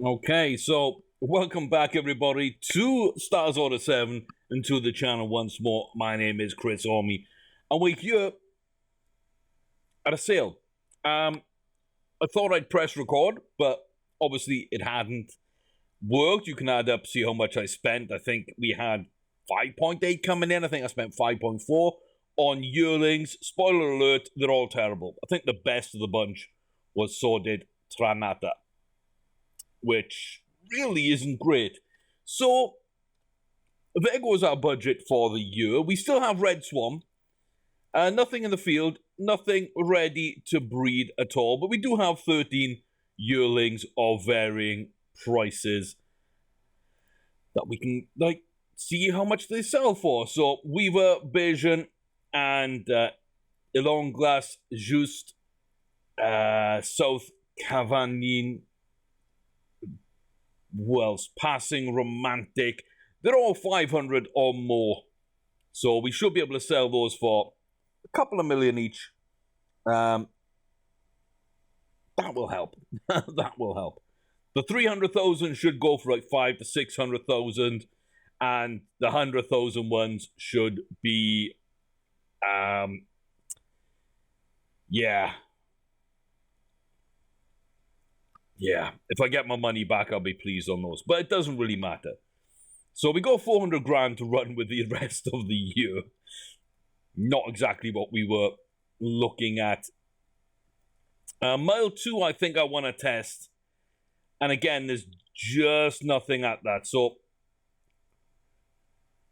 Okay, so welcome back everybody to Stars Order 7 and to the channel once more. My name is Chris Orme and we're here at a sale. I thought I'd press record, but obviously it hadn't worked. You can add up, see how much I spent. I think we had 5.8 coming in. I think I spent 5.4 on Yearlings. Spoiler alert, they're all terrible. I think the best of the bunch was Sordid Tranata, which really isn't great. So there goes our budget for the year. We still have Red Swan. Nothing in the field, nothing ready to breed at all. But we do have 13 yearlings of varying prices that we can see how much they sell for. So Weaver, Bayesian, and Elonglas Just, South Cavanin, Wells Passing, Romantic. They're all 500 or more. So we should be able to sell those for a couple of million each. That will help. That will help. The 300,000 should go for like 5 to 600,000, and the 100,000 ones should be, yeah. If I get my money back, I'll be pleased on those. But it doesn't really matter. So we got 400 grand to run with the rest of the year. Not exactly what we were looking at. Mile 2, I think I want to test. And again, there's just nothing at that. So,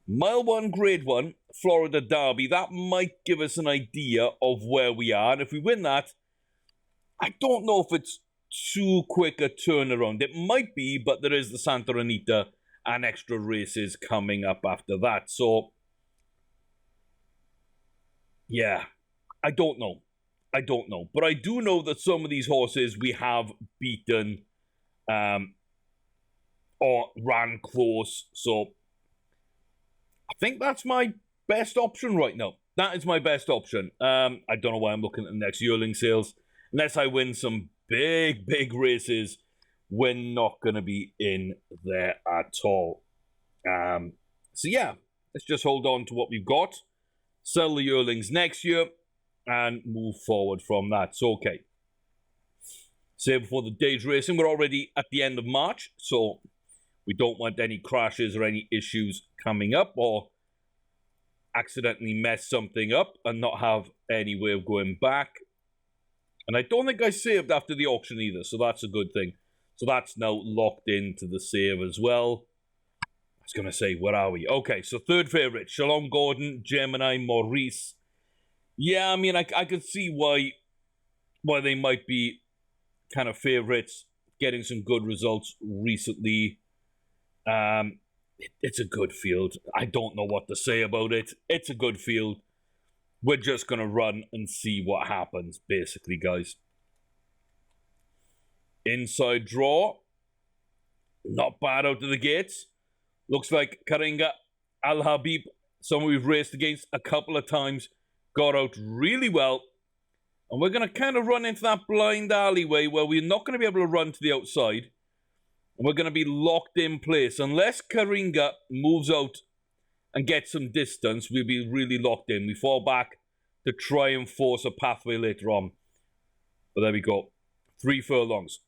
Mile 1, Grade 1, Florida Derby. That might give us an idea of where we are. And if we win that, I don't know if it's too quick a turnaround. It might be, but there is the Santa Anita and extra races coming up after that. So, yeah, I don't know. But I do know that some of these horses we have beaten or ran close. So, I think that's my best option right now. That is my best option. I don't know why I'm looking at the next yearling sales. Unless I win some big races, we're not going to be in there at all. So yeah, let's just hold on to what we've got, sell the yearlings next year, and move forward from that. So, okay. Say before the day's racing, we're already at the end of March, so we don't want any crashes or any issues coming up, or accidentally mess something up and not have any way of going back. And I don't think I saved after the auction either, so that's a good thing. So that's now locked into the save as well. I was going to say, where are we? Okay, so third favourite, Shalom Gordon, Gemini, Maurice. Yeah, I mean, I could see why they might be kind of favourites, getting some good results recently. It's a good field. I don't know what to say about it. It's a good field. We're just going to run and see what happens, basically, guys. Inside draw. Not bad out of the gates. Looks like Karinga Al Habib, someone we've raced against a couple of times, got out really well. And we're going to kind of run into that blind alleyway where we're not going to be able to run to the outside. And we're going to be locked in place. Unless Karinga moves out and get some distance, we'll be really locked in. We fall back to try and force a pathway later on. But there we go. 3 furlongs.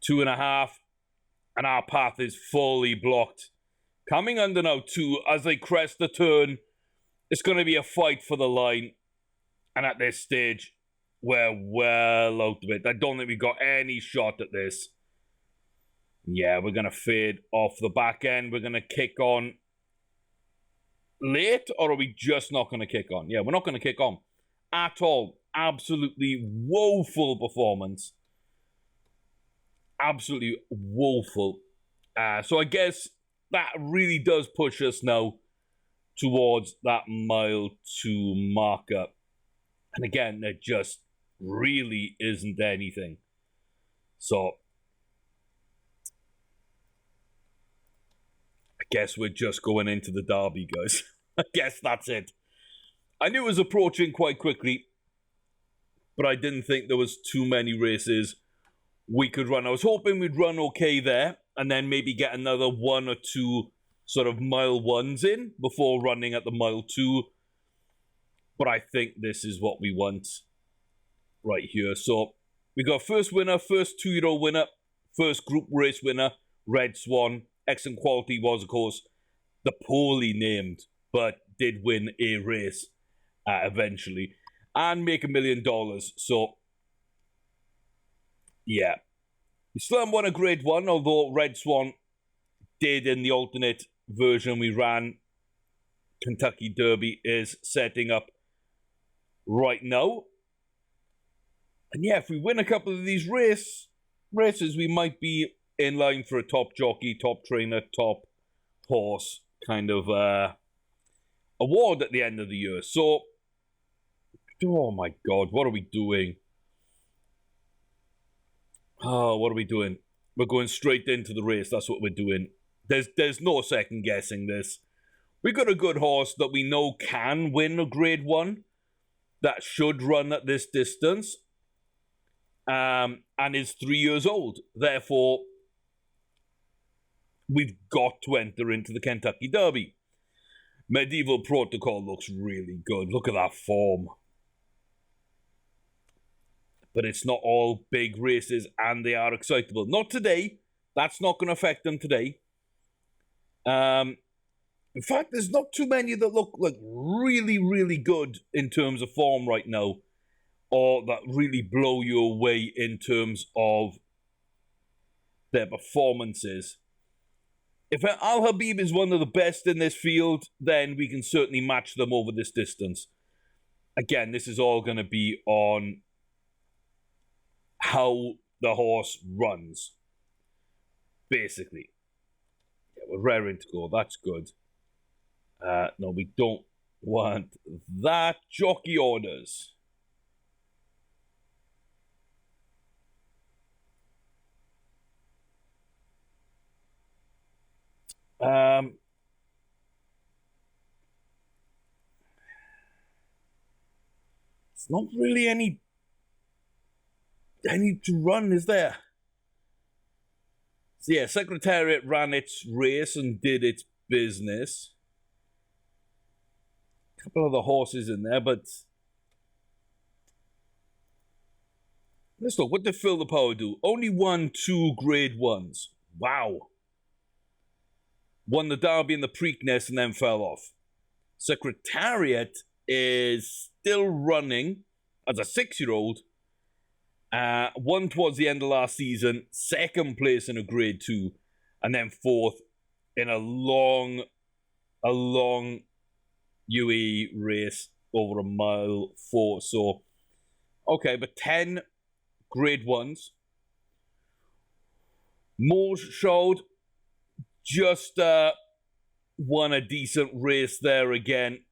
2.5. And our path is fully blocked. Coming under now 2 as they crest the turn. It's going to be a fight for the line. And at this stage, we're well out of it. I don't think we got any shot at this. Yeah, we're going to fade off the back end. We're going to kick on late, or are we just not going to kick on? Yeah, we're not going to kick on at all. Absolutely woeful performance. Absolutely woeful. So I guess that really does push us now towards that mile 2 marker. And again, there just really isn't anything. So I guess we're just going into the derby, guys. I guess that's it. I knew it was approaching quite quickly, but I didn't think there was too many races we could run. I was hoping we'd run okay there, and then maybe get another 1 or 2 sort of mile 1s in before running at the mile 2. But I think this is what we want right here. So we got first winner, first 2-year-old winner, first group race winner, Red Swan. Excellent quality was, of course, the poorly named, but did win a race eventually, and make $1 million. So, yeah. We still haven't won a Grade 1, although Red Swan did in the alternate version we ran. Kentucky Derby is setting up right now. And yeah, if we win a couple of these races, we might be in line for a top jockey, top trainer, top horse kind of award at the end of the year. So, oh my God, what are we doing? Oh, what are we doing? We're going straight into the race. That's what we're doing. There's no second guessing this. We got a good horse that we know can win a Grade 1, that should run at this distance, and is 3 years old. Therefore, we've got to enter into the Kentucky Derby. Medieval Protocol looks really good. Look at that form. But it's not all big races, and they are excitable. Not today. That's not going to affect them today. In fact, there's not too many that look like really, really good in terms of form right now, or that really blow you away in terms of their performances. If Al Habib is one of the best in this field, then we can certainly match them over this distance. Again, this is all going to be on how the horse runs, basically. Yeah, we're raring to go. That's good. No, we don't want that. Jockey orders. It's not really any to run, is there? So yeah, Secretariat ran its race and did its business. A couple of the horses in there, but let's look. What did Fill the Power do? Only won 2 Grade 1s. Wow. Won the Derby and the Preakness and then fell off. Secretariat is still running as a 6-year-old. Won towards the end of last season, 2nd place in a Grade 2, and then 4th in a long UAE race over a mile 4. So, okay, but 10 Grade 1s. Moj showed just won a decent race there again.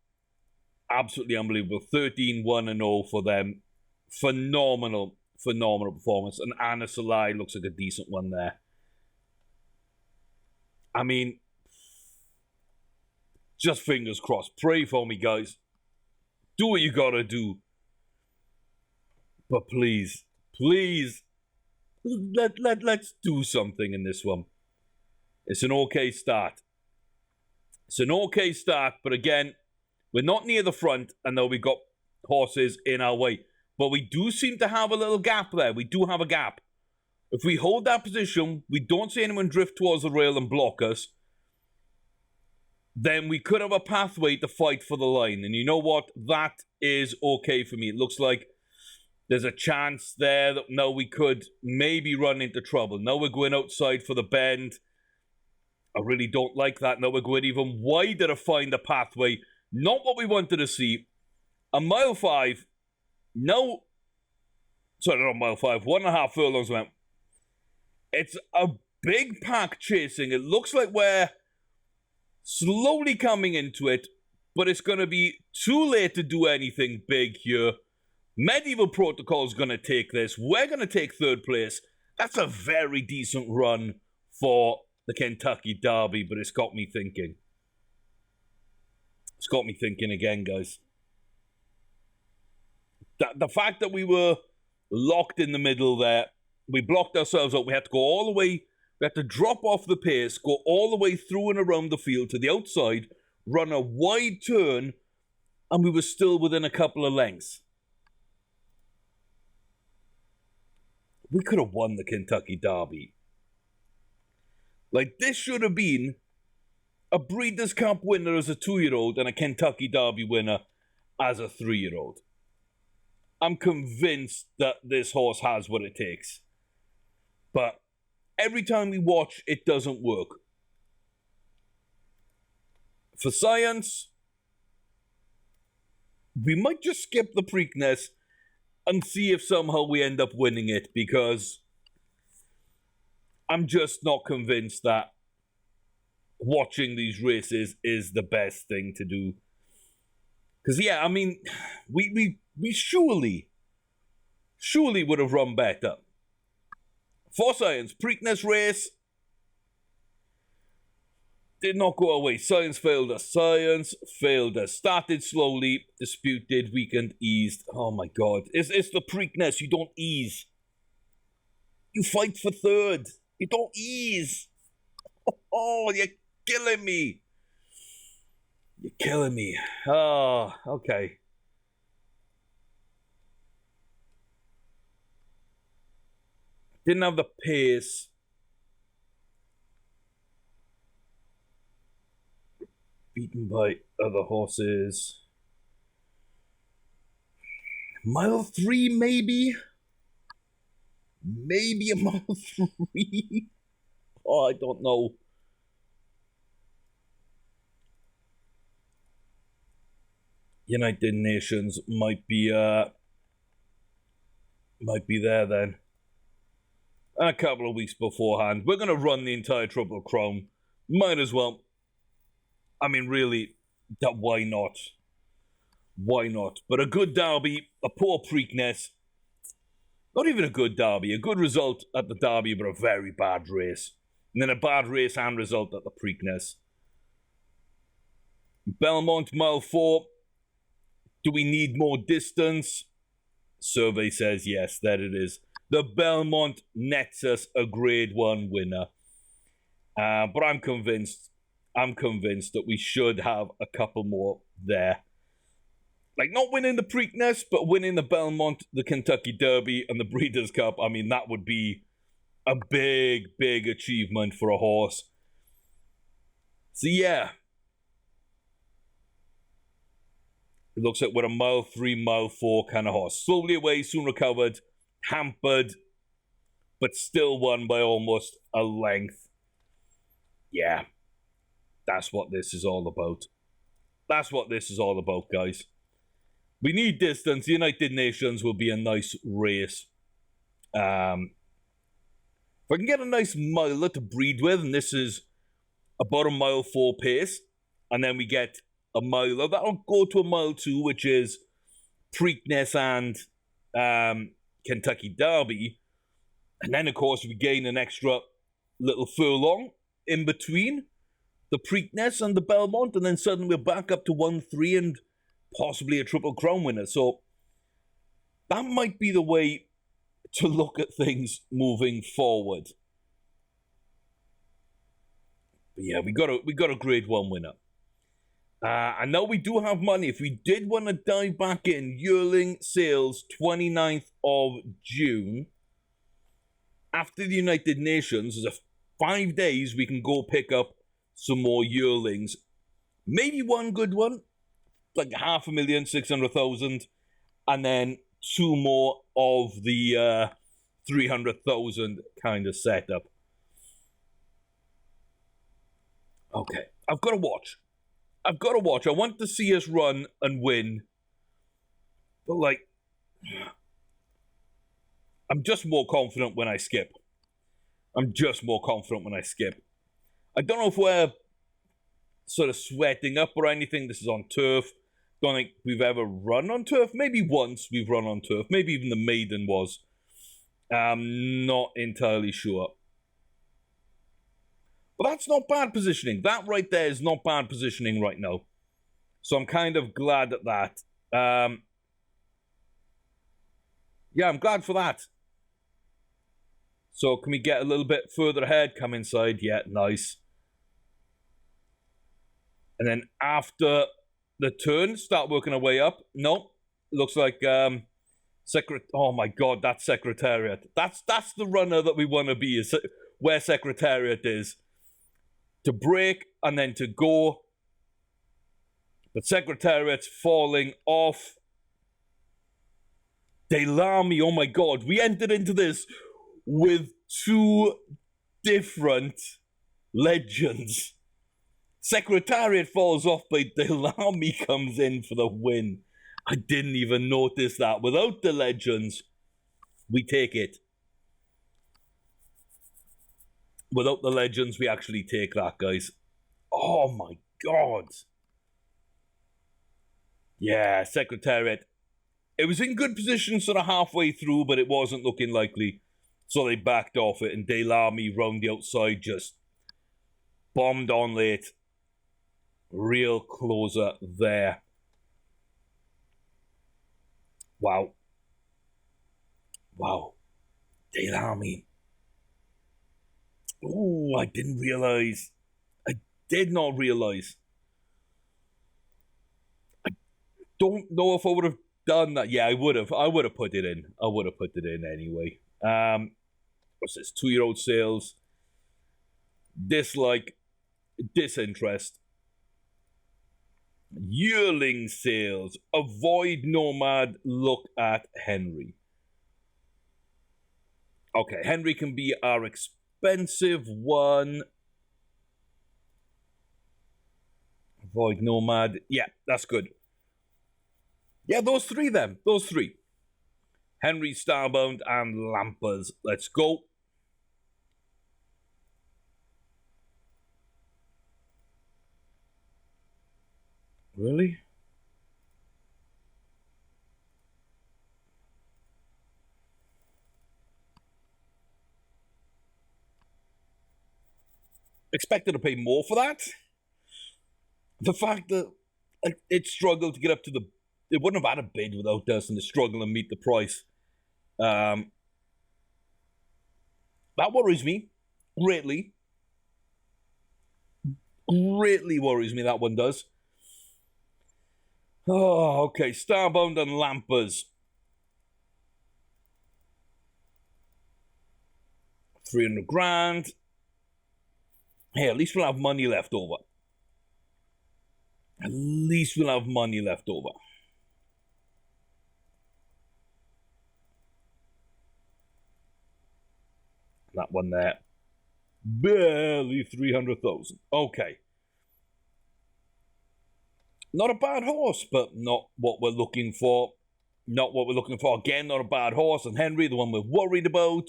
Absolutely unbelievable. 13-1-0 for them. Phenomenal performance. And Anna Salai looks like a decent one there. I mean, just fingers crossed. Pray for me, guys. Do what you gotta do. But please, let's do something in this one. It's an okay start. But again, we're not near the front, and though we've got horses in our way. But we do seem to have a little gap there. We do have a gap. If we hold that position, we don't see anyone drift towards the rail and block us, then we could have a pathway to fight for the line. And you know what? That is okay for me. It looks like there's a chance there that now we could maybe run into trouble. Now we're going outside for the bend. I really don't like that. Now we're going even wider to find a pathway. Not what we wanted to see. A mile 5. No. Sorry, not mile 5. 1.5 furlongs went. It's a big pack chasing. It looks like we're slowly coming into it, but it's going to be too late to do anything big here. Medieval Protocol is going to take this. We're going to take 3rd place. That's a very decent run for the Kentucky Derby, but it's got me thinking. It's got me thinking again, guys. The fact that we were locked in the middle there We blocked ourselves out. We had to go all the way. We had to drop off the pace, go all the way through and around the field to the outside, run a wide turn, and we were still within a couple of lengths. We could have won the Kentucky Derby. Like, this should have been a Breeders' Cup winner as a 2-year-old and a Kentucky Derby winner as a 3-year-old. I'm convinced that this horse has what it takes. But every time we watch, it doesn't work. For science, we might just skip the Preakness and see if somehow we end up winning it, because I'm just not convinced that watching these races is the best thing to do. Because, yeah, I mean, we surely would have run better. For science, Preakness race did not go away. Science failed us. Science failed us. Started slowly, disputed, weakened, eased. Oh my God. It's the Preakness. You don't ease. You fight for third. You don't ease. Oh, you're killing me. You're killing me. Oh, okay. Didn't have the pace. Beaten by other horses. Mile 3, maybe? Maybe a mile 3? Oh, I don't know. United Nations might be there then. A couple of weeks beforehand. We're going to run the entire Triple Crown. Might as well. I mean, really, why not? Why not? But a good Derby, a poor Preakness. Not even a good Derby. A good result at the Derby, but a very bad race. And then a bad race and result at the Preakness. Belmont, mile 4. Do we need more distance? Survey says yes, there it is. The Belmont nets us a Grade 1 winner. But I'm convinced that we should have a couple more there. Like, not winning the Preakness, but winning the Belmont, the Kentucky Derby, and the Breeders' Cup. I mean, that would be a big, big achievement for a horse. So, yeah. It looks like we're a mile 3, mile 4 kind of horse. Slowly away, soon recovered, hampered, but still won by almost a length. Yeah. That's what this is all about. That's what this is all about, guys. We need distance. The United Nations will be a nice race. If I can get a nice miler to breed with, and this is about a mile 4 pace, and then we get a miler, that'll go to a mile 2, which is Preakness and Kentucky Derby. And then, of course, we gain an extra little furlong in between the Preakness and the Belmont, and then suddenly we're back up to 1-3 and possibly a Triple Crown winner. So that might be the way to look at things moving forward. But yeah, we got a Grade 1 winner. And now we do have money. If we did want to dive back in, Yearling sales 29th of June. After the United Nations, there's 5 days we can go pick up some more yearlings. Maybe one good one, like 500,000, 600,000, and then 2 more of the 300,000 kind of setup. Okay, I've got to watch. I want to see us run and win. But, like, I'm just more confident when I skip. I don't know if we're sort of sweating up or anything. This is on turf. Don't think we've ever run on turf. Maybe once we've run on turf. Maybe even the maiden was. I'm not entirely sure. But that's not bad positioning. That right there is not bad positioning right now. So I'm kind of glad at that. Yeah, I'm glad for that. So can we get a little bit further ahead? Come inside. Yeah, nice. And then after the turn, start working our way up. No, looks like oh my god, that's Secretariat. That's the runner that we want to be, is where Secretariat is. To break and then to go. But Secretariat's falling off. Delamy, oh my god, we entered into this with two different legends. Secretariat falls off, but Delamy comes in for the win. I didn't even notice that. Without the legends, we take it. Without the legends, we actually take that, guys. Oh my god. Yeah, Secretariat. It was in good position sort of halfway through, but it wasn't looking likely. So they backed off it, and Delamy round the outside just bombed on late. Real closer there. Wow. Wow. Delamy. Oh, I didn't realize. I did not realize. I don't know if I would have done that. Yeah, I would have. I would have put it in. I would have put it in anyway. What's this? 2-year-old sales. Dislike. Disinterest. Yearling sales. Avoid Nomad. Look at Henry. Okay, Henry can be our expensive one. Avoid Nomad. Yeah, that's good. Yeah, those three then. Those three. Henry, Starbound, and Lampers. Let's go. Really? Expected to pay more for that? The fact that it struggled to get up to the... It wouldn't have had a bid without us, and the struggle to meet the price. That worries me greatly. Greatly worries me, that one does. Oh, okay. Starbound and Lampers. 300 grand. Hey, at least we'll have money left over. At least we'll have money left over. That one there. Barely 300,000. Okay. Not a bad horse, but not what we're looking for. Not what we're looking for. Again, not a bad horse. And Henry, the one we're worried about.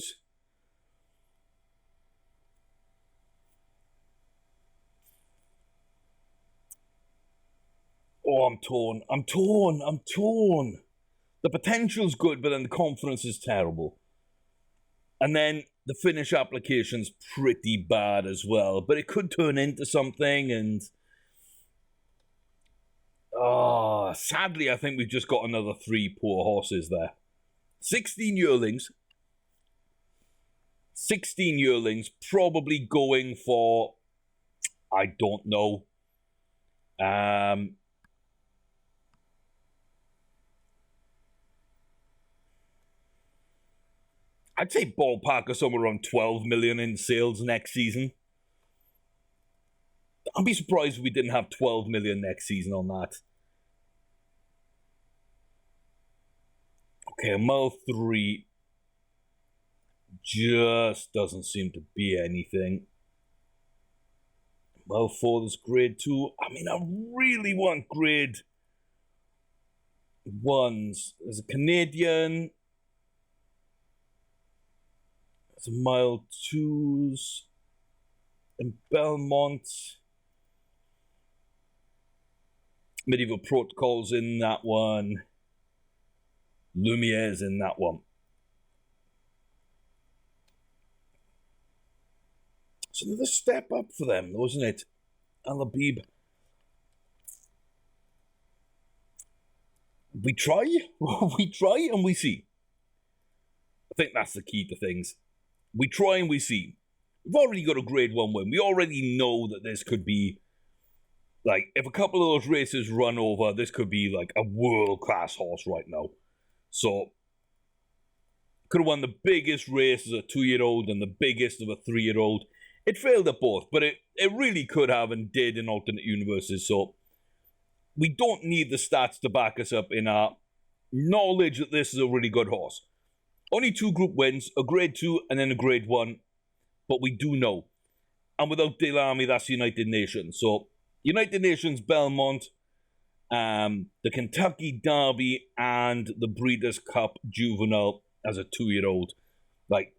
Oh, I'm torn. I'm torn. I'm torn. The potential's good, but then the confidence is terrible. And then the finish application's pretty bad as well. But it could turn into something, and... Oh, sadly, I think we've just got another 3 poor horses there. 16 yearlings. 16 yearlings, probably going for... I don't know. I'd say ballpark or somewhere around 12 million in sales next season. I'd be surprised if we didn't have 12 million next season on that. Okay, mile 3 just doesn't seem to be anything. Mile 4, there's grade 2. I mean, I really want grade 1s. There's a Canadian. There's a mile 2s. And Belmont. Medieval Protocols in that one. Lumiere's in that one. It's another step up for them, wasn't it? Al-Habib. We try. We try and we see. I think that's the key to things. We try and we see. We've already got a grade 1 win. We already know that this could be, like, if a couple of those races run over, this could be, like, a world-class horse right now. So, could have won the biggest race as a 2-year-old and the biggest of a 3-year-old. It failed at both, but it really could have and did in alternate universes. So, we don't need the stats to back us up in our knowledge that this is a really good horse. Only 2 group wins, a grade 2 and then a grade 1. But we do know. And without Dale Army, that's United Nations. So, United Nations, Belmont, the Kentucky Derby, and the Breeders' Cup Juvenile as a 2-year-old. Like,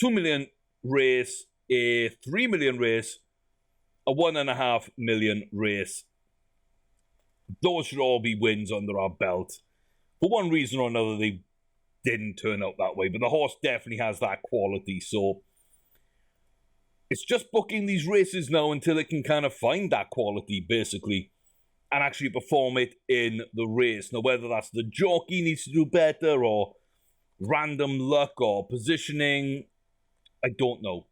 2 million race, a 3 million race, a 1.5 million race. Those should all be wins under our belt. For one reason or another, they didn't turn out that way. But the horse definitely has that quality, so it's just booking these races now until it can kind of find that quality, basically, and actually perform it in the race. Now, whether that's the jockey needs to do better, or random luck, or positioning, I don't know.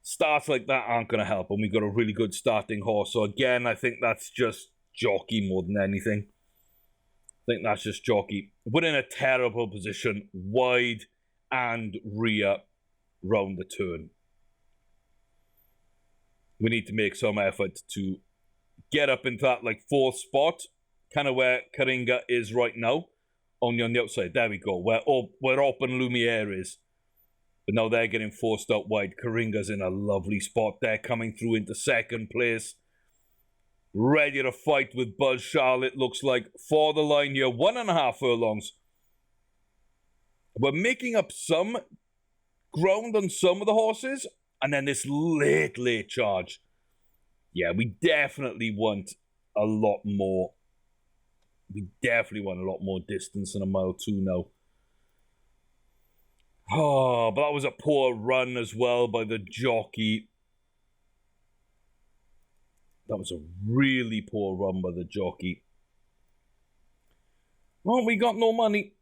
Starts like that aren't going to help, and we've got a really good starting horse. So again, I think that's just jockey more than anything. I think that's just jockey. We're in a terrible position, wide and rear round the turn. We need to make some effort to get up into that, like, 4th spot, kind of where Karinga is right now, only on the outside. There we go, where Open Lumiere is. But now they're getting forced out wide. Karinga's in a lovely spot there, coming through into 2nd place. Ready to fight with Buzz Charlotte, looks like, for the line here. 1.5 furlongs. We're making up some ground on some of the horses. And then this late charge. Yeah, we definitely want a lot more. We definitely want a lot more distance than a mile 2 now. Oh, but that was a poor run as well by the jockey. That was a really poor run by the jockey. Well, we got no money.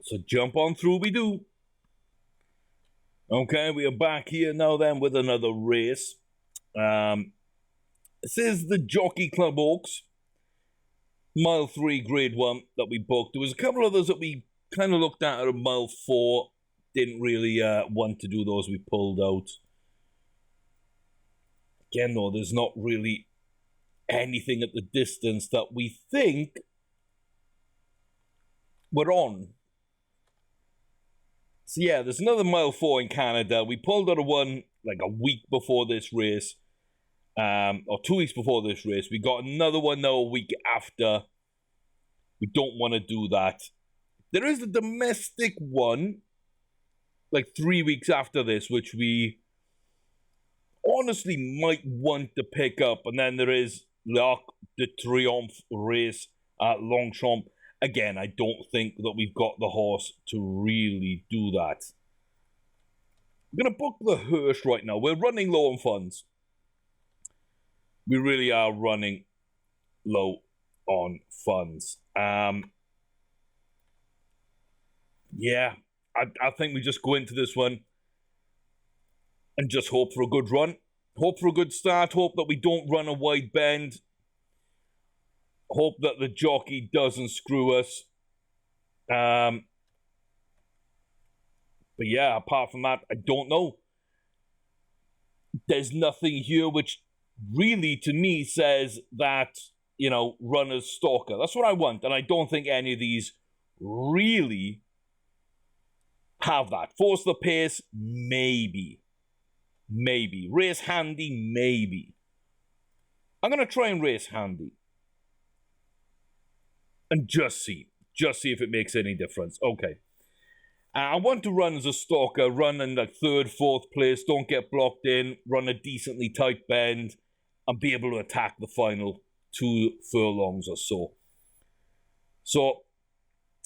So jump on through we do. Okay, we are back here now then with another race. This is the Jockey Club Oaks. Mile 3, grade 1 that we booked. There was a couple others that we kind of looked at mile 4. Didn't really want to do those. We pulled out. Again, though, there's not really anything at the distance that we think we're on. So yeah, there's another mile 4 in Canada. We pulled out one like a week before this race, or 2 weeks before this race. We got another one now a week after. We don't want to do that. There is a domestic one, like 3 weeks after this, which we honestly might want to pick up. And then there is l'Arc de Triomphe race at Longchamp. Again, I don't think that we've got the horse to really do that. I'm going to book the Hirsch right now. We're running low on funds. We really are running low on funds. Yeah, I think we just go into this one and just hope for a good run. Hope for a good start. Hope that we don't run a wide bend. Hope that the jockey doesn't screw us. But yeah, apart from that, I don't know. There's nothing here which really, to me, says that, you know, runners stalker. That's what I want. And I don't think any of these really have that. Force the pace, maybe. Maybe. Race handy, maybe. I'm going to try and race handy. And just see if it makes any difference. Okay. I want to run as a stalker, run in like 3rd, 4th place, don't get blocked in, run a decently tight bend, and be able to attack the final 2 furlongs or so. So,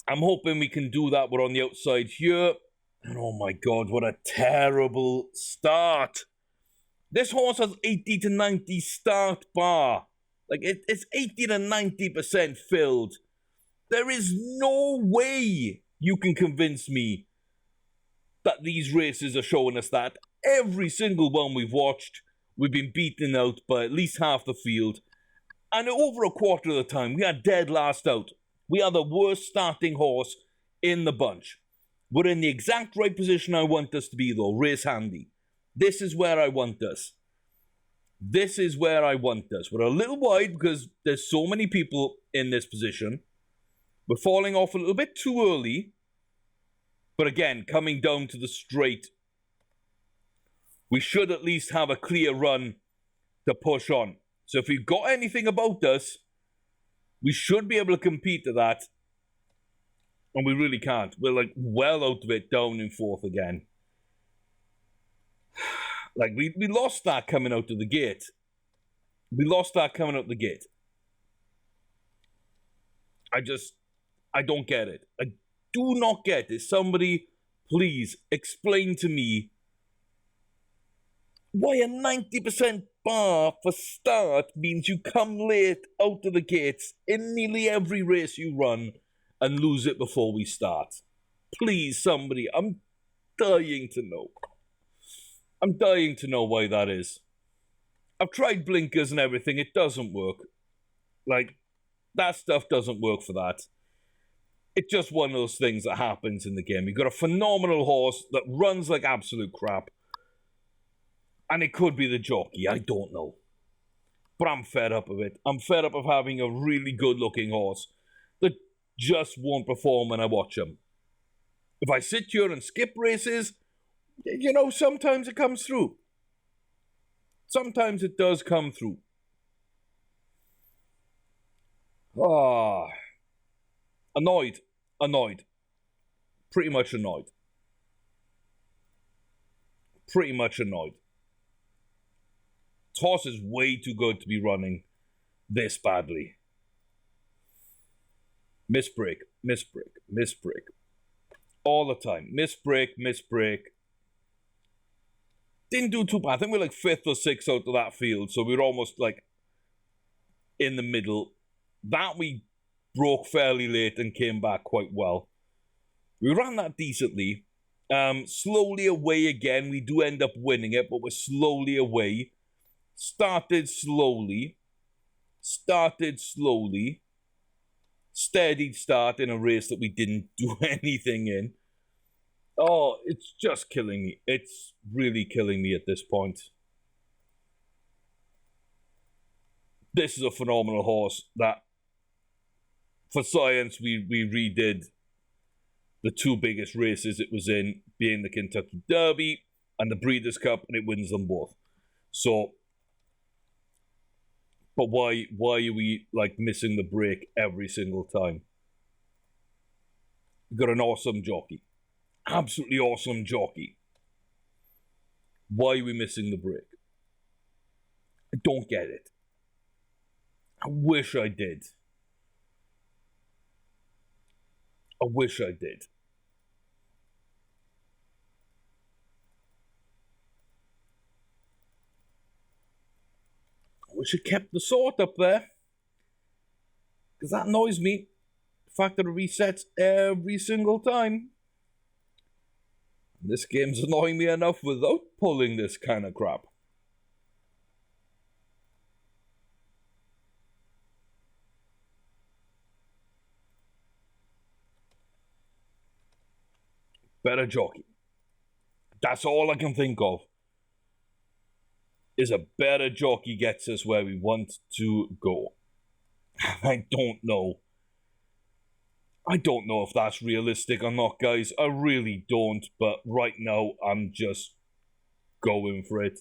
I'm hoping we can do that. We're on the outside here. And oh my God, what a terrible start. This horse has 80 to 90 start bar. Like, it's 80 to 90% filled. There is no way you can convince me that these races are showing us that every single one we've watched, we've been beaten out by at least half the field. And over a quarter of the time, we are dead last out. We are the worst starting horse in the bunch. We're in the exact right position I want us to be, though. Race handy. This is where I want us. This is where I want us. We're a little wide because there's so many people in this position. We're falling off a little bit too early. But again, coming down to the straight, we should at least have a clear run to push on. So if we've got anything about us, we should be able to compete to that. And we really can't. We're like well out of it, down in fourth again. Like we lost that coming out of the gate. We lost that coming out the gate. I don't get it. I do not get it. Somebody, please explain to me why a 90% bar for start means you come late out of the gates in nearly every race you run and lose it before we start. Please, somebody, I'm dying to know. I'm dying to know why that is. I've tried blinkers and everything. It doesn't work. Like, that stuff doesn't work for that. It's just one of those things that happens in the game. You've got a phenomenal horse that runs like absolute crap. And it could be the jockey. I don't know. But I'm fed up of it. I'm fed up of having a really good-looking horse that just won't perform when I watch him. If I sit here and skip races, you know, sometimes it comes through. Sometimes it does come through. Annoyed. Pretty much annoyed. This horse is way too good to be running this badly. Misbreak. All the time. Misbreak. Didn't do too bad. I think we're like 5th or 6th out of that field, so we were almost like in the middle. That we broke fairly late and came back quite well. We ran that decently. Slowly away again. We do end up winning it, but we're slowly away. Started slowly. Steadied start in a race that we didn't do anything in. Oh, it's just killing me. It's really killing me at this point. This is a phenomenal horse that, for science, we redid the 2 biggest races it was in, being the Kentucky Derby and the Breeders' Cup, and it wins them both. So, but why are we like missing the break every single time? We've got an awesome jockey. Absolutely awesome jockey. Why are we missing the break? I don't get it. I wish I did. I wish I kept the sort up there. Because that annoys me. The fact that it resets every single time. This game's annoying me enough without pulling this kind of crap. Better jockey. That's all I can think of. Is a better jockey gets us where we want to go. I don't know. I don't know if that's realistic or not, guys. I really don't. But right now, I'm just going for it.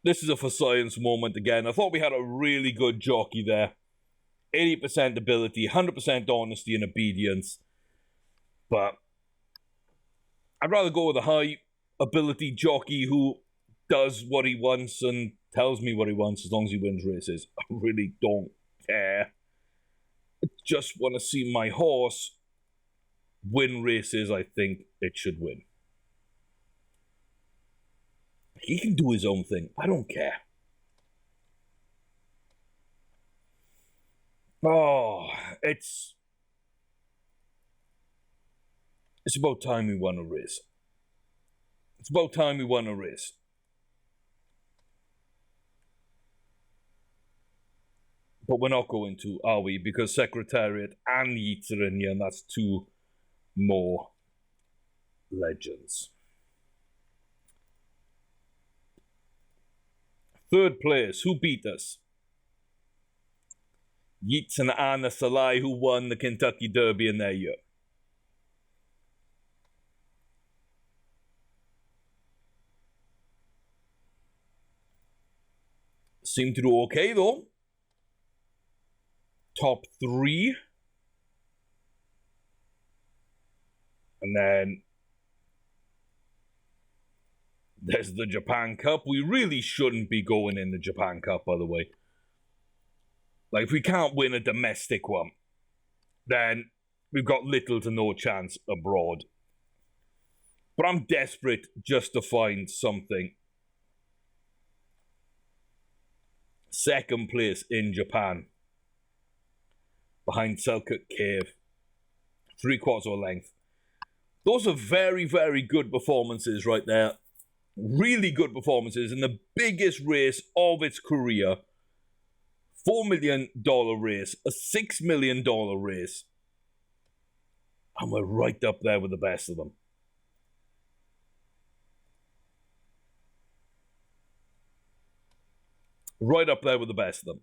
This is a for science moment again. I thought we had a really good jockey there. 80% ability, 100% honesty and obedience. But I'd rather go with a high ability jockey who does what he wants and tells me what he wants as long as he wins races. I really don't care. I just want to see my horse win races I think it should win. He can do his own thing. I don't care. Oh, it's It's about time we won a race. It's about time we won a race. But we're not going to, are we? Because Secretariat and Yeats are in here, and that's 2 more legends. 3rd place, who beat us? Yeats and Anna Salai, who won the Kentucky Derby in their year. Seem to do okay, though. Top 3. And then there's the Japan Cup. We really shouldn't be going in the Japan Cup, by the way. Like, if we can't win a domestic one, then we've got little to no chance abroad. But I'm desperate just to find something. 2nd place in Japan. Behind Selkirk Cave. 3/4 of a length. Those are very, very good performances right there. Really good performances in the biggest race of its career. $4 million race. A $6 million race. And we're right up there with the best of them. Right up there with the best of them.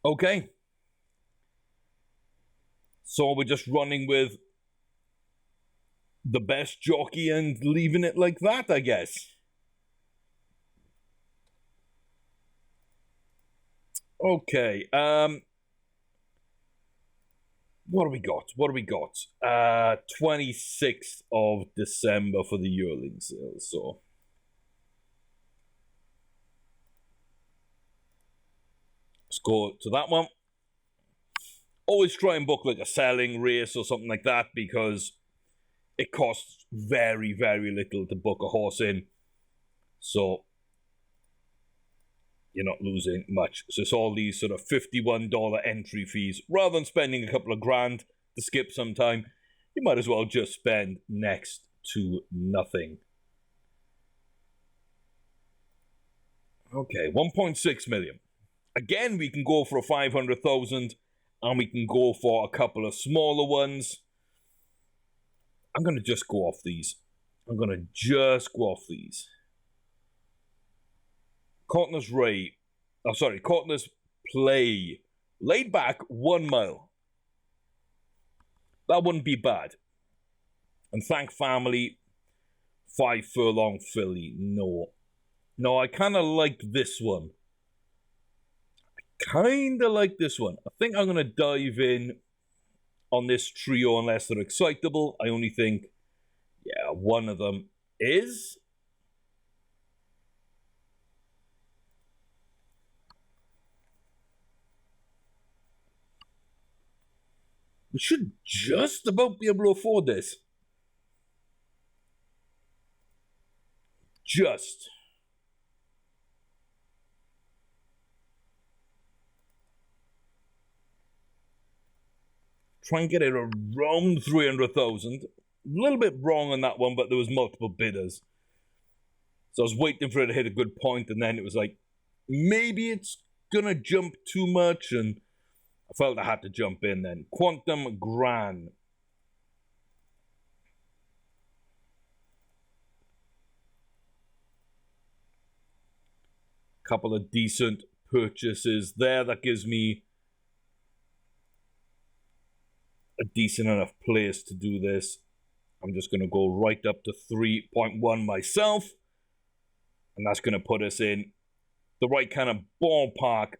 Okay. So we're just running with the best jockey and leaving it like that, I guess. Okay. What do we got? 26th of December for the Yearling sale, so. Let's go to that one. Always try and book like a selling race or something like that because it costs very, very little to book a horse in. So you're not losing much. So it's all these sort of $51 entry fees. Rather than spending a couple of grand to skip some time, you might as well just spend next to nothing. Okay, 1.6 million. Again, we can go for a 500,000 and we can go for a couple of smaller ones. I'm going to just go off these. Courtney's Play. Laid back 1 mile. That wouldn't be bad. And Thank Family, 5 furlong filly. No, I kind of like this one. I think I'm going to dive in on this trio unless they're excitable. I only think, one of them is. We should just about be able to afford this. Just. Try and get it around 300,000. A little bit wrong on that one, but there was multiple bidders. So I was waiting for it to hit a good point, and then it was like, maybe it's gonna jump too much, and I felt I had to jump in then. Quantum Gran. Couple of decent purchases there. That gives me a decent enough place to do this. I'm just going to go right up to 3.1 myself. And that's going to put us in the right kind of ballpark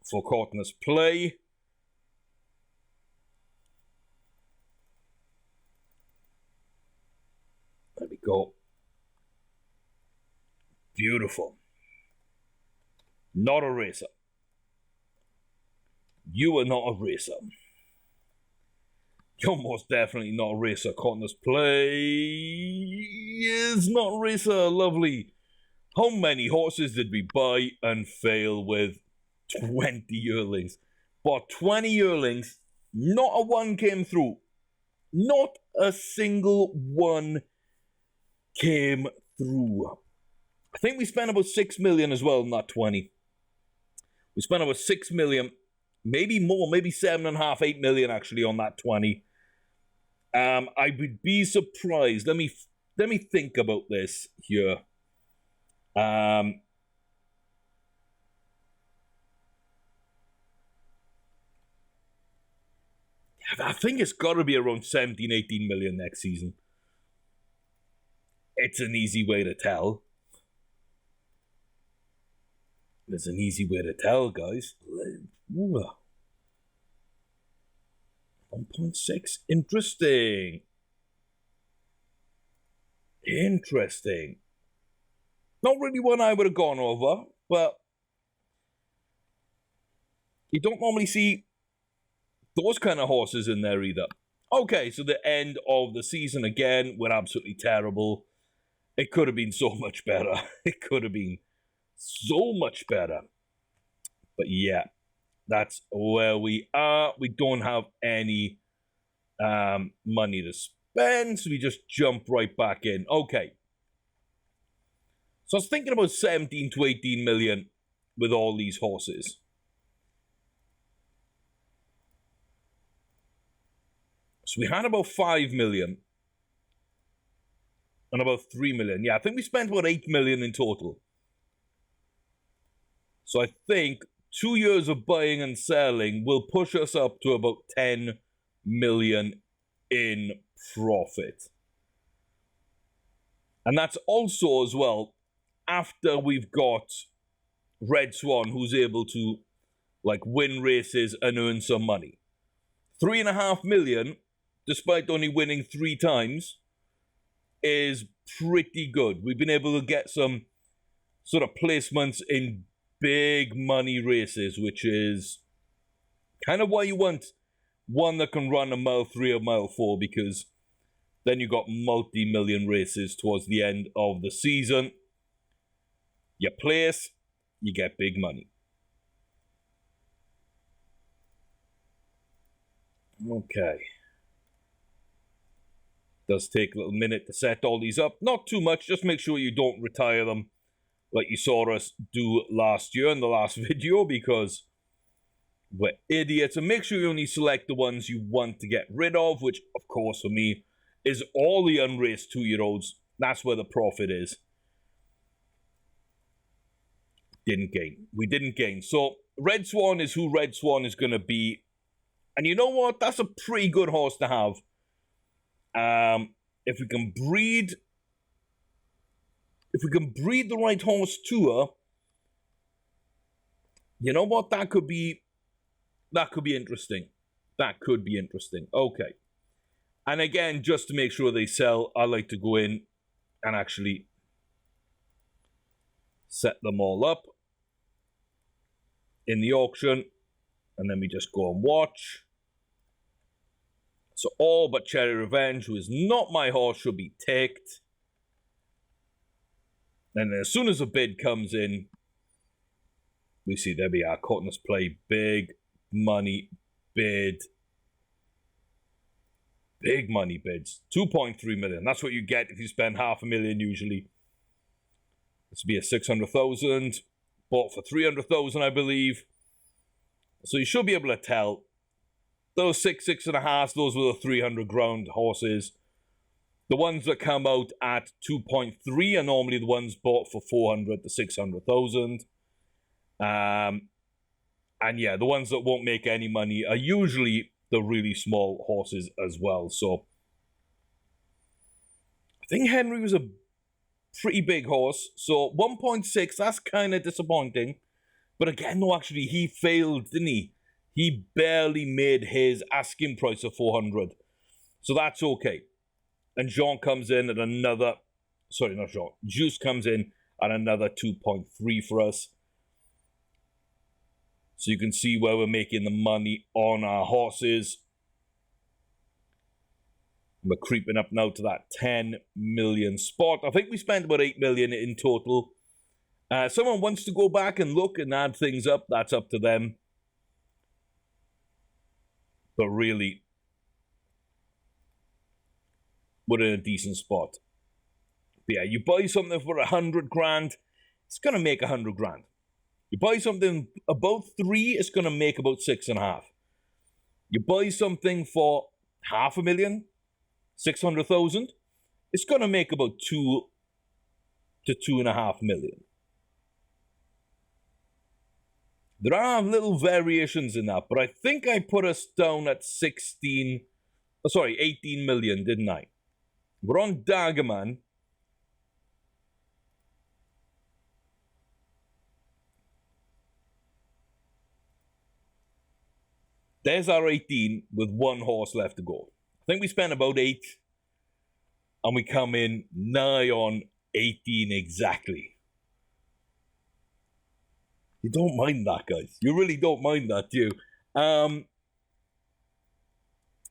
for Courtney's Play. There we go. Beautiful. Not a racer. You are not a racer. You're most definitely not a racer. Courtney's Play is not a racer. Lovely. How many horses did we buy and fail with? 20 yearlings. Bought 20 yearlings Not a one came through. Not a single one came through. I think we spent about 6 million as well in that 20. We spent about 6 million, maybe more, maybe 7.5, 8 million actually on that 20. I would be surprised. Let me think about this here. I think it's got to be around 17, 18 million next season. It's an easy way to tell. There's an easy way to tell, guys. 1.6. Interesting. Interesting. Not really one I would have gone over, but you don't normally see those kind of horses in there either. Okay, so the end of the season again, we're absolutely terrible. It could have been so much better. It could have been so much better. But yeah, that's where we are. We don't have any money to spend, so we just jump right back in. Okay. So I was thinking about 17 to 18 million with all these horses. So we had about 5 million and about 3 million. Yeah, I think we spent about 8 million in total. So I think 2 years of buying and selling will push us up to about 10 million in profit. And that's also as well after we've got Red Swan, who's able to like win races and earn some money. 3.5 million, despite only winning 3 times, is pretty good. We've been able to get some sort of placements in big money races, which is kind of why you want one that can run a mile 3 or mile 4, because then you got multi-million races towards the end of the season. You place, you get big money. Okay. Does take a little minute to set all these up. Not too much, just make sure you don't retire them like you saw us do last year in the last video, because we're idiots. And make sure you only select the ones you want to get rid of, which of course for me is all the unraced 2-year-olds. That's where the profit is. Didn't gain. We didn't gain. So Red Swan is who Red Swan is going to be. And you know what? That's a pretty good horse to have. If we can breed the right horse to her, you know what? That could be interesting. That could be interesting. Okay. And again, just to make sure they sell, I like to go in and actually set them all up in the auction, and then we just go and watch. So all but Cherry Revenge, who is not my horse, should be ticked. And as soon as a bid comes in, we see there we are. Cotton's play, big money bid. Big money bids. 2.3 million. That's what you get if you spend $500,000 usually. This would be a 600,000. Bought for 300,000, I believe. So you should be able to tell. Those 6.5, those were the 300 ground horses. The ones that come out at 2.3 are normally the ones bought for 400 to 600,000. And yeah, the ones that won't make any money are usually the really small horses as well. So I think Henry was a pretty big horse. So 1.6, that's kind of disappointing. But again, no, actually, he failed, didn't he? He barely made his asking price of 400. So that's okay. And Jean comes in at another, sorry, not Jean, Juice comes in at another 2.3 for us. So you can see where we're making the money on our horses. We're creeping up now to that 10 million spot. I think we spent about 8 million in total. Someone wants to go back and look and add things up. That's up to them. But really, we're in a decent spot. But yeah, you buy something for 100 grand, it's going to make 100 grand. You buy something about 3, it's going to make about 6.5. You buy something for 500,000, 600,000, it's going to make about 2 to 2.5 million. There are little variations in that, but I think I put us down at 18 million, didn't I? We're on Daggerman. There's our 18 with 1 horse left to go. I think we spent about 8, and we come in nigh on 18 exactly. You don't mind that, guys. You really don't mind that, do you?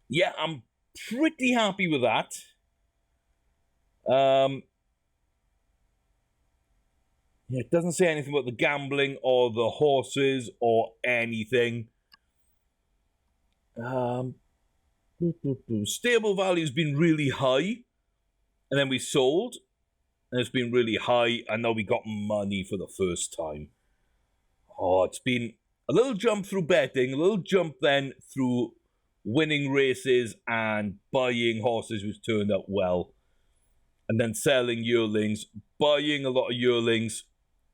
Yeah, I'm pretty happy with that. Yeah, it doesn't say anything about the gambling or the horses or anything. Stable value's been really high, and then we sold, and it's been really high, and now we got money for the first time. Oh, it's been a little jump through betting, a little jump then through winning races and buying horses which turned out well, and then selling yearlings, buying a lot of yearlings,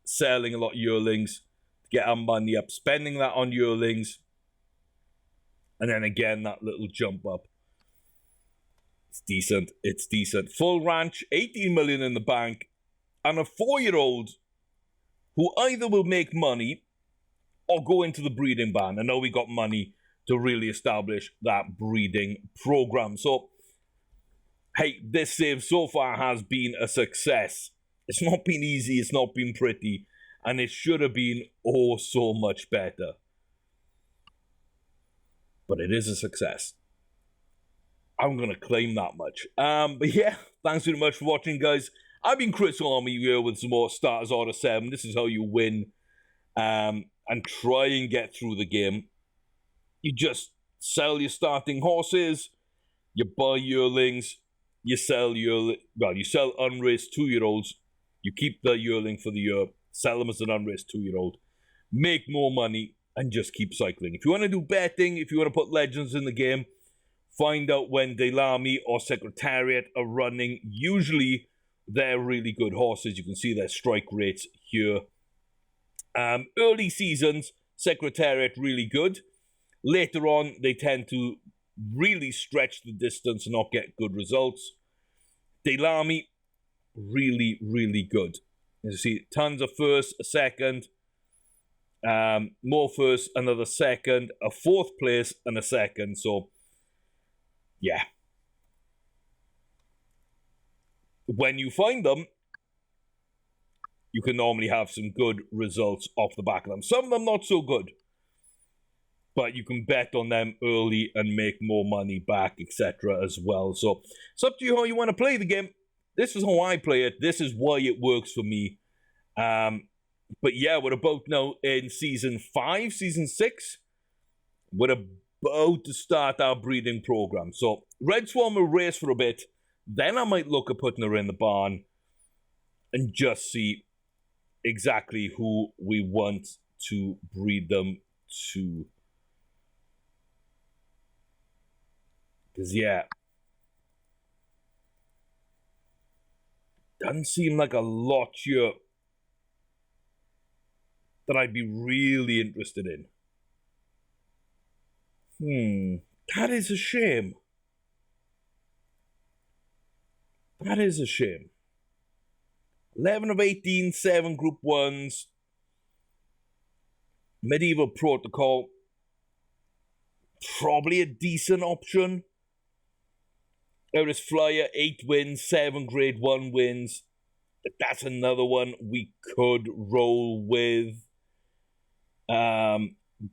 selling a lot of yearlings to get our money up, spending that on yearlings, and then again that little jump up. It's decent. It's decent. Full ranch, 18 million in the bank, and a 4-year-old who either will make money or go into the breeding ban. And now we got money to really establish that breeding program. So, hey, this save so far has been a success. It's not been easy, it's not been pretty, and it should have been oh so much better. But it is a success. I'm going to claim that much. But yeah, thanks very much for watching, guys. I've been Chris Army here with some more Starters Order 7. This is how you win and try and get through the game. You just sell your starting horses, you buy yearlings, you sell you sell unraced 2-year-olds, you keep the yearling for the year, sell them as an unraced 2-year-old, make more money, and just keep cycling. If you want to do betting, if you want to put legends in the game, find out when Delamy or Secretariat are running. Usually, they're really good horses. You can see their strike rates here. Early seasons, Secretariat really good. Later on, they tend to really stretch the distance and not get good results. Delamy, really, really good. As you see, tons of first, a second, more first, another second, a 4th place, and a second. So, yeah. When you find them, you can normally have some good results off the back of them. Some of them not so good, but you can bet on them early and make more money back, etc. as well. So it's up to you how you want to play the game. This is how I play it. This is why it works for me. But yeah, we're about now in season 5, season 6. We're about to start our breeding program. So Red Swarm will race for a bit. Then I might look at putting her in the barn and just see exactly who we want to breed them to. Because, yeah, doesn't seem like a lot here that I'd be really interested in. That is a shame. That is a shame. 11 of 18, 7 Group 1s. Medieval Protocol. Probably a decent option. Eris Flyer, 8 wins, 7 Grade 1 wins. That's another one we could roll with.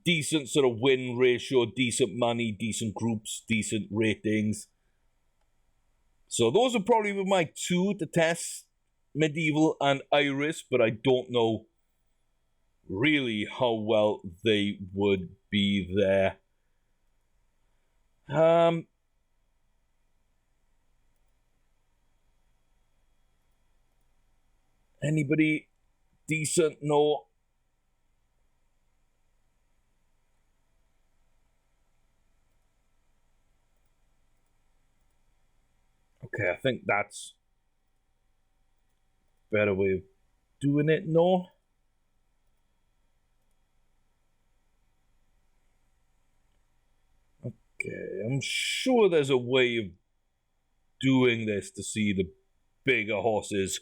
Decent sort of win ratio, decent money, decent groups, decent ratings. So those are probably my 2 to test, Medieval and Iris, but I don't know really how well they would be there. Anybody decent? No. Okay, I think that's a better way of doing it. No. Okay, I'm sure there's a way of doing this to see the bigger horses.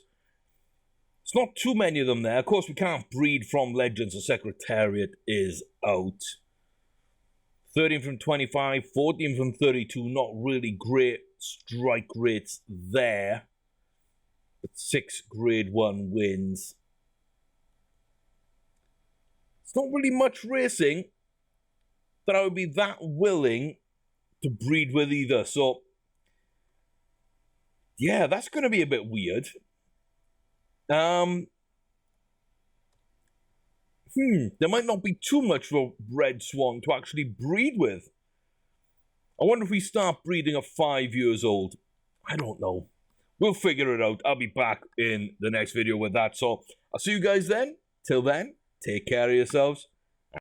It's not too many of them there. Of course, we can't breed from Legends. The Secretariat is out. 13 from 25, 14 from 32. Not really great strike rates there. But 6 grade 1 wins. It's not really much racing that I would be that willing to breed with either. So, yeah, that's going to be a bit weird. There might not be too much for Red Swan to actually breed with. I wonder if we start breeding at 5 years old. I don't know. We'll figure it out. I'll be back in the next video with that. So, I'll see you guys then. Till then, take care of yourselves.